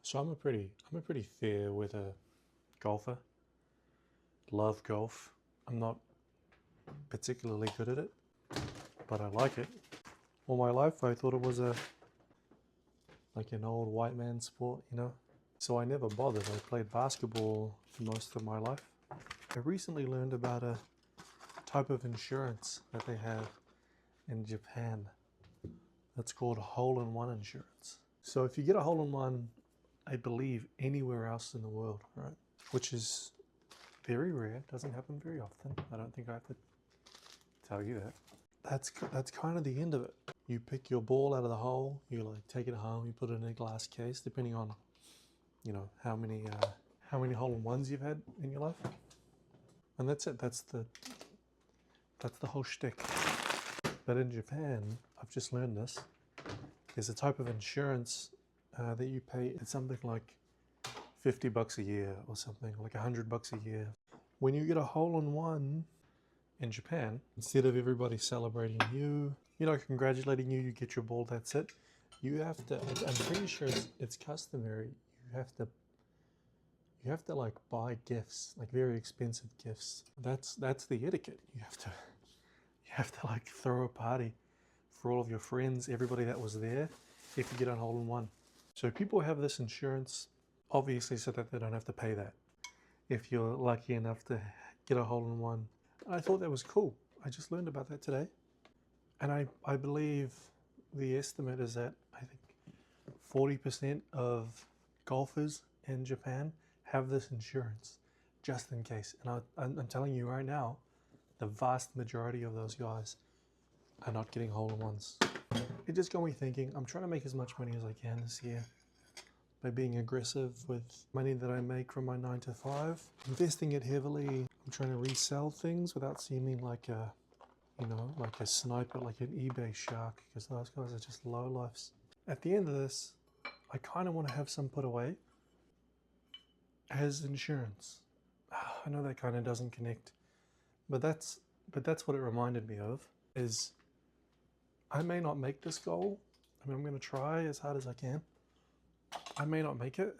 So I'm a pretty fair weather golfer. Love golf. I'm not particularly good at it, but I like it. All my life I thought it was like an old white man sport, you know? So I never bothered. I played basketball for most of my life. I recently learned about a type of insurance that they have in Japan. That's called hole-in-one insurance. So if you get a hole-in-one, I believe anywhere else in the world, right? Which is very rare, doesn't happen very often. I don't think I have to tell you that. That's kind of the end of it. You pick your ball out of the hole, you like take it home, you put it in a glass case, depending on, you know, how many hole-in-ones you've had in your life. And that's it, that's the whole shtick. But in Japan, I've just learned this, there's a type of insurance that you pay. It's something like $50 a year or something, like $100 a year. When you get a hole-in-one in Japan, instead of everybody celebrating you, you know, congratulating you, you get your ball, that's it. You have to, I'm pretty sure it's customary, you have to like buy gifts, like very expensive gifts. That's the etiquette. You have to like throw a party for all of your friends, everybody that was there, if you get a hole-in-one. So people have this insurance, obviously, so that they don't have to pay that if you're lucky enough to get a hole-in-one. I thought that was cool. I just learned about that today. And I believe the estimate is that I think 40% of golfers in Japan have this insurance, just in case. And I'm telling you right now, the vast majority of those guys are not getting hole-in-ones. It just got me thinking, I'm trying to make as much money as I can this year by being aggressive with money that I make from my 9 to 5, investing it heavily. I'm trying to resell things without seeming like a, you know, like a sniper, like an eBay shark, because those guys are just low lifes. At the end of this, I kind of want to have some put away as insurance. I know that kind of doesn't connect, but that's what it reminded me of, is I may not make this goal. I mean, I'm going to try as hard as I can. I may not make it,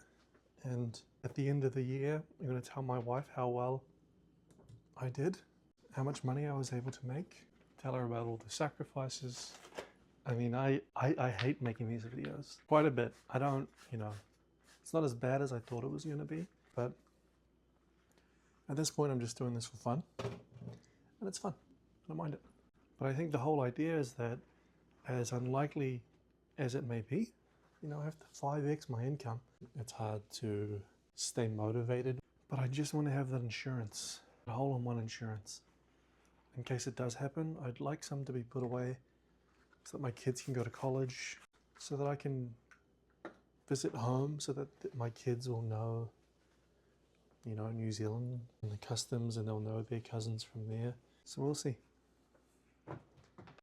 and at the end of the year, I'm going to tell my wife how well I did, how much money I was able to make, tell her about all the sacrifices. I mean, I hate making these videos quite a bit. I don't, you know, it's not as bad as I thought it was going to be, but at this point I'm just doing this for fun, and it's fun. I don't mind it. But I think the whole idea is that, as unlikely as it may be, you know, I have to 5x my income. It's hard to stay motivated, but I just want to have that insurance, a hole-in-one insurance. In case it does happen, I'd like some to be put away so that my kids can go to college, so that I can visit home, so that my kids will know, you know, New Zealand and the customs, and they'll know their cousins from there. So we'll see.